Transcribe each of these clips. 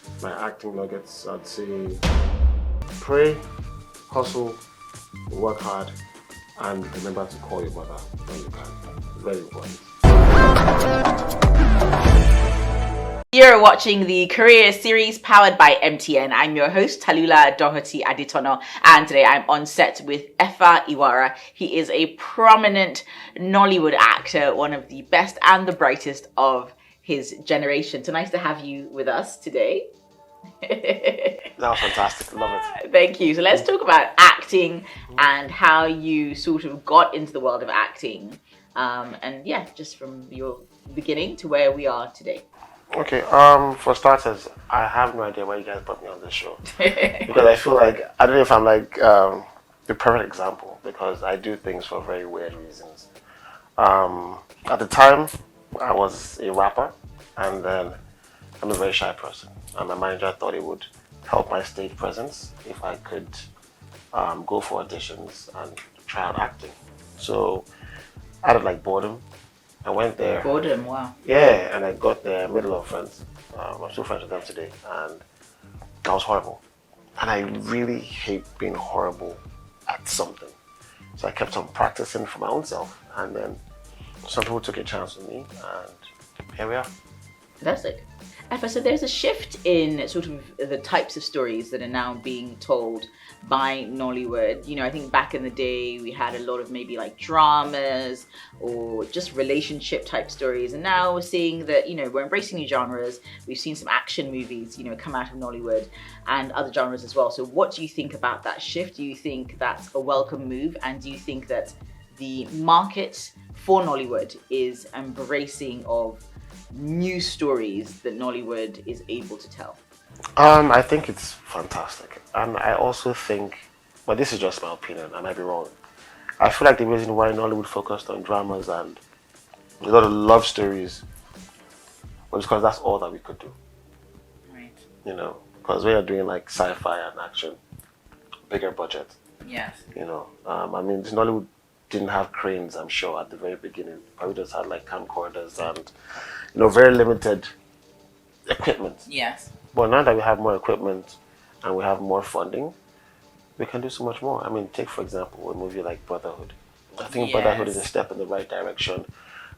My acting nuggets, I'd say pray, hustle, work hard, and remember to call your mother when you can. Very important. You're watching the Career Series powered by MTN. I'm your host, Talula Doherty Aditono, and today I'm on set with Iwara. He is a prominent Nollywood actor, one of the best and the brightest of his generation. So nice to have you with us today. That was fantastic. Love it. Thank you. So let's talk about acting and how you sort of got into the world of acting. And yeah, just from your beginning to where we are today. Okay, for starters, I have no idea why you guys put me on this show. Because I feel like, I don't know if I'm like the perfect example, because I do things for very weird reasons. At the time, I was a rapper, and then I'm a very shy person. And my manager thought it would help my stage presence if I could go for auditions and try out acting. So, out of like boredom, I went there. Boredom, wow. Yeah, and I got there, made a lot of friends. I'm still friends with them today, and that was horrible. And I really hate being horrible at something. So I kept on practicing for my own self, and then some people took a chance with me, and here we are. Fantastic. Effa, so there's a shift in sort of the types of stories that are now being told by Nollywood. You know, I think back in the day we had a lot of maybe like dramas or just relationship type stories, and now we're seeing that, you know, we're embracing new genres. We've seen some action movies, you know, come out of Nollywood and other genres as well. So what do you think about that shift? Do you think that's a welcome move, and do you think that the market for Nollywood is embracing of new stories that Nollywood is able to tell? I think it's fantastic, and I also think, but this is just my opinion, I might be wrong. I feel like the reason why Nollywood focused on dramas and a lot of love stories was because that's all that we could do. Right. You know, because we are doing like sci-fi and action, bigger budget. Yes. You know, I mean, Nollywood didn't have cranes, I'm sure, at the very beginning. Probably just had like camcorders and, you know, very limited equipment. Yes. But now that we have more equipment and we have more funding, we can do so much more. I mean, take for example a movie like Brotherhood. I think Brotherhood is a step in the right direction.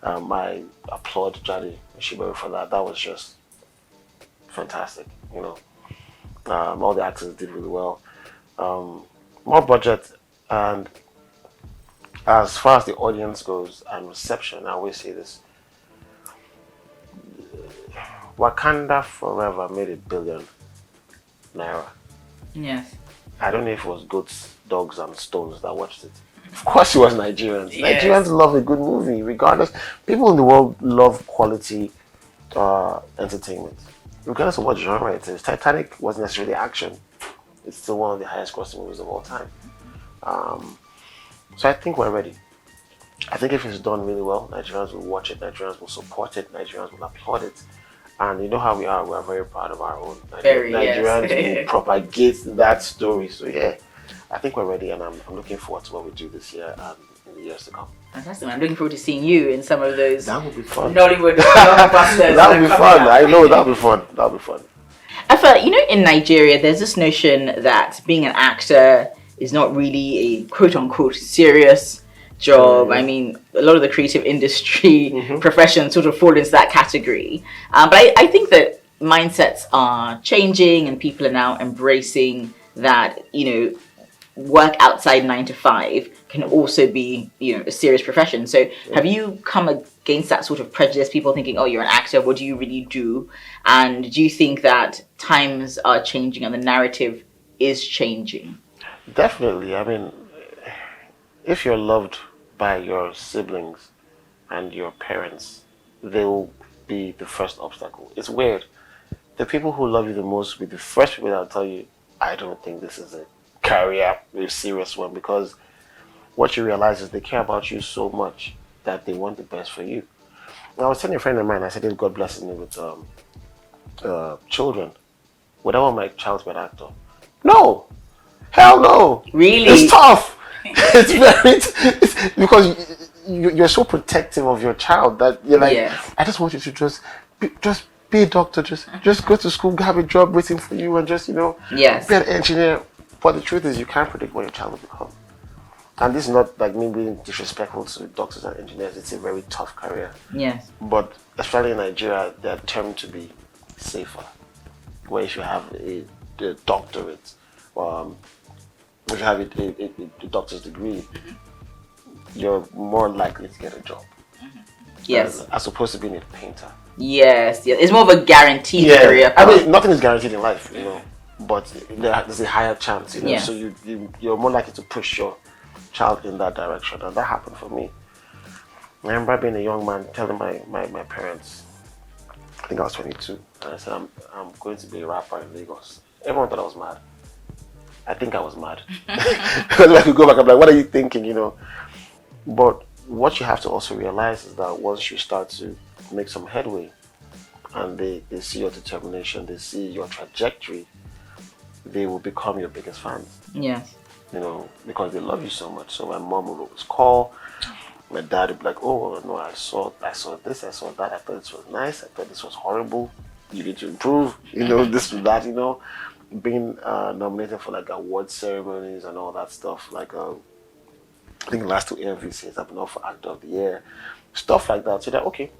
I applaud Jali Shibaru for that. That was just fantastic. You know, all the actors did really well. More budget, and as far as the audience goes and reception, I always say this: Wakanda Forever made £1 billion. Yes. I don't know if it was goats, dogs, and stones that watched it. Of course, it was Nigerians. Yes. Nigerians love a good movie, regardless. People in the world love quality entertainment, regardless of what genre it is. Titanic wasn't necessarily action; it's still one of the highest-grossing movies of all time. So I think we're ready. I think if it's done really well, Nigerians will watch it. Nigerians will support it. Nigerians will applaud it. And you know how we are very proud of our own. Nigerians will propagate that story. So yeah, I think we're ready, and I'm looking forward to what we do this year and in the years to come. Fantastic. I'm looking forward to seeing you in some of those That would be fun. Nollywood blockbusters. That would be fun. I know that'll be fun. That'll be fun. Effa, you know, in Nigeria, there's this notion that being an actor is not really a quote-unquote serious job. I mean, a lot of the creative industry professions sort of fall into that category. But I think that mindsets are changing, and people are now embracing that, you know, work outside 9 to 5 can also be, you know, a serious profession. So have you come against that sort of prejudice, people thinking, oh, you're an actor, what do you really do? And do you think that times are changing and the narrative is changing? Definitely. I mean, if you're loved by your siblings and your parents, they will be the first obstacle. It's weird. The people who love you the most will be the first people that will tell you, I don't think this is a career, a serious one, because what you realize is they care about you so much that they want the best for you. Now, I was telling a friend of mine, I said, if God blesses me with children, would I want my child to be an actor? No! Hell no! Really? It's tough! It's you're so protective of your child that you're like, I just want you to just be a doctor, just go to school, have a job waiting for you, and just Yes. be an engineer. But the truth is, you can't predict what your child will become. And this is not like me being disrespectful to doctors and engineers. It's a very tough career. Yes. But especially in Nigeria, they're termed to be safer. Where if you have a doctorate, if you have a doctor's degree, you're more likely to get a job. Yes. As opposed to being a painter. Yes. It's more of a guaranteed career I path. mean, nothing is guaranteed in life, but there's a higher chance, Yeah. So you're more likely to push your child in that direction, and that happened for me. I remember being a young man telling my parents, I think I was 22, and I said, I'm going to be a rapper in Lagos. Everyone thought I was mad. I think I was mad. Because when I could go back, I'm like, what are you thinking, But what you have to also realize is that once you start to make some headway, and they see your determination, they see your trajectory, they will become your biggest fans. Yes. Because they love you so much. So my mom would always call. My dad would be like, oh no, I saw this, I saw that, I thought this was nice, I thought this was horrible. You need to improve, this and that, being nominated for like award ceremonies and all that stuff. Like I think last 2 AMVCs I've been up for Actor of the Year, stuff like that. So that okay,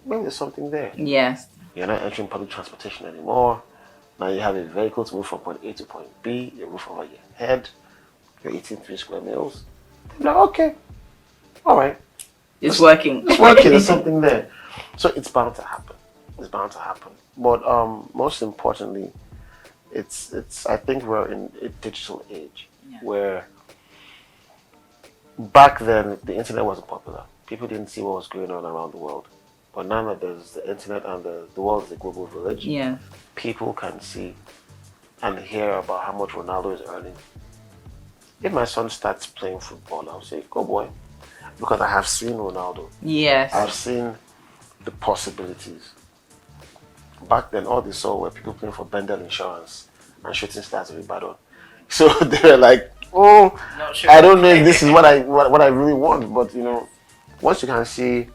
maybe there's something there. Yes. You're not entering public transportation anymore. Now you have a vehicle to move from point A to point B. You roof over your head. You're eating 3 square meals. I'm like, okay, all right. It's working. It's working. There's something there. So it's bound to happen. It's bound to happen. But most importantly, it's. I think we're in a digital age where back then the internet wasn't popular. People didn't see what was going on around the world. But now that there's the internet and the world is a global village, people can see and hear about how much Ronaldo is earning. If my son starts playing football, I'll say, go boy. Because I have seen Ronaldo. Yes. I've seen the possibilities. Back then, all they saw were people playing for Bendel Insurance and shooting stars in Ibadan. So they were like, oh, Not sure. I don't know if this is what I really want. But, once you can see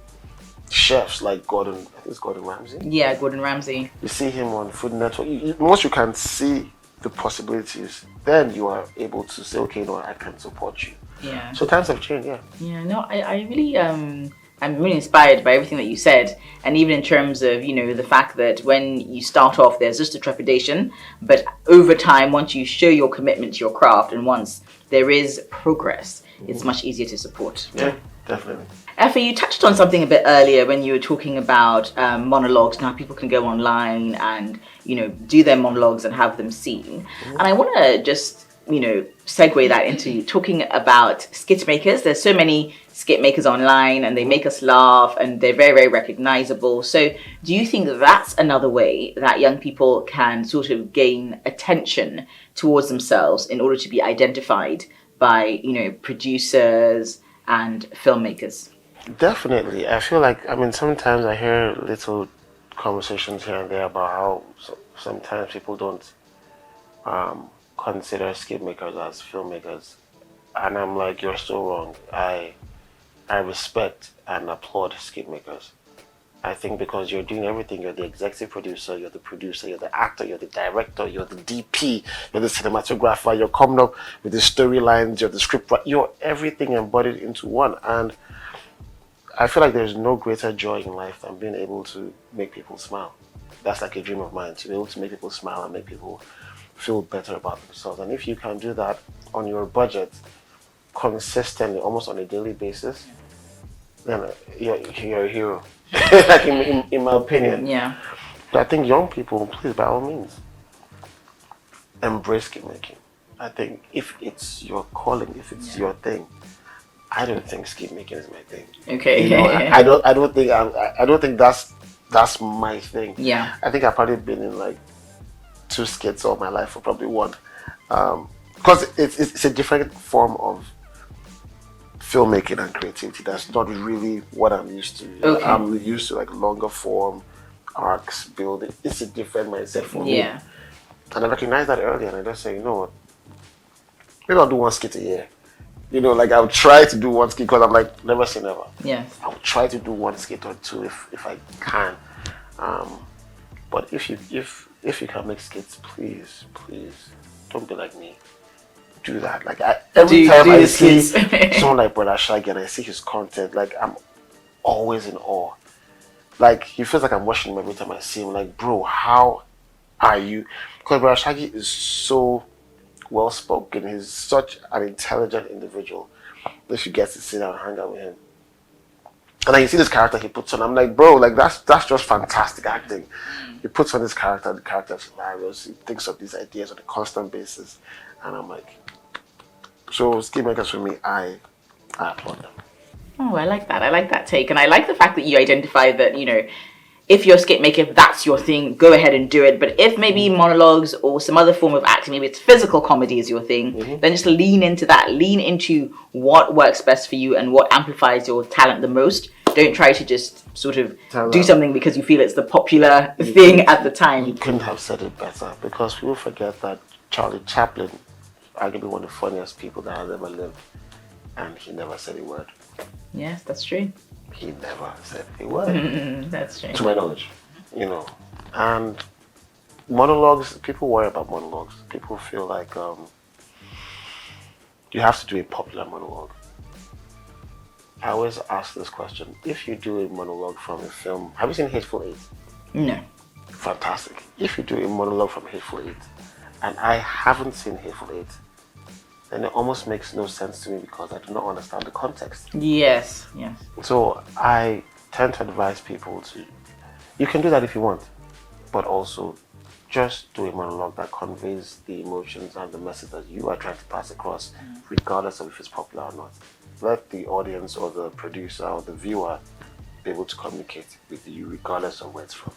chefs like I think it's Gordon Ramsay. Yeah, Gordon Ramsay. You see him on Food Network. Once you can see the possibilities, then you are able to say, okay, I can support you. Yeah. So times have changed, Yeah, no, I really I'm really inspired by everything that you said, and even in terms of the fact that when you start off there's just a trepidation, but over time once you show your commitment to your craft and once there is progress, it's much easier to support. Yeah, definitely. Effie, you touched on something a bit earlier when you were talking about monologues and how people can go online and do their monologues and have them seen. And I want to just segue that into talking about skit makers. There's so many skit makers online and they make us laugh and they're very, very recognizable. So do you think that's another way that young people can sort of gain attention towards themselves in order to be identified by producers and filmmakers? Definitely. I feel like, sometimes I hear little conversations here and there about how sometimes people don't consider skit makers as filmmakers. And I'm like, you're so wrong. I respect and applaud skit makers. I think because you're doing everything, you're the executive producer, you're the actor, you're the director, you're the DP, you're the cinematographer, you're coming up with the storylines, you're the script, you're everything embodied into one. And I feel like there's no greater joy in life than being able to make people smile. That's like a dream of mine, to be able to make people smile and make people feel better about themselves. And if you can do that on your budget consistently, almost on a daily basis, then you're a hero. Like in my opinion. Yeah. But I think young people, please, by all means, embrace skit making. I think if it's your calling, if it's your thing, I don't think skit making is my thing. Okay. I don't think that's my thing. Yeah. I think I've probably been in like 2 skits all my life, or probably 1, because it's a different form of filmmaking and creativity. That's not really what I'm used to. Okay. I'm used to like longer form arcs, building. It's a different mindset for me. Yeah. And I recognized that early, and I just say, you know what? Maybe I'll do 1 skit a year. Like I'll try to do 1 skit because I'm like, never say never. Yes. I'll try to do 1 skit or 2 if I can. But if you can make skits, please don't be like me. Do that. Like every time I see someone like Brother Shaggy and I see his content, like I'm always in awe. Like he feels like I'm watching him every time I see him. Like, bro, how are you? Because Brother Shaggy is so well spoken. He's such an intelligent individual. If you get to sit down and hang out with him. And then you see this character he puts on. I'm like, bro, like that's just fantastic acting. He puts on this character, the character's hilarious. He thinks of these ideas on a constant basis. And I'm like, so skit makers for me, I applaud them. Oh, I like that. I like that take. And I like the fact that you identify that, if you're a skit maker, if that's your thing, go ahead and do it. But if maybe monologues or some other form of acting, maybe it's physical comedy is your thing, then just lean into that. Lean into what works best for you and what amplifies your talent the most. Don't try to just sort of do something because you feel it's the popular thing at the time. You couldn't have said it better, because people forget that Charlie Chaplin, arguably one of the funniest people that has ever lived, and he never said a word. Yes, that's true. He never said a word. That's true. To my knowledge, And monologues, people worry about monologues. People feel like you have to do a popular monologue. I always ask this question. If you do a monologue from a film, have you seen Hateful Eight? No. Fantastic. If you do a monologue from Hateful Eight, and I haven't seen Hateful Eight, then it almost makes no sense to me because I do not understand the context. Yes. So I tend to advise people you can do that if you want, but also just do a monologue that conveys the emotions and the message that you are trying to pass across, regardless of if it's popular or not. Let the audience or the producer or the viewer be able to communicate with you regardless of where it's from.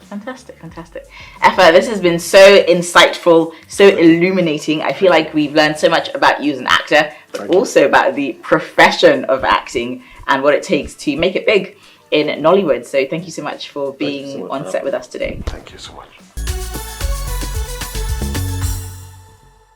Fantastic. Effa, this has been so insightful, so illuminating. I feel like we've learned so much about you as an actor, but also about the profession of acting and what it takes to make it big in Nollywood. So thank you so much for being on set with us today. Thank you so much.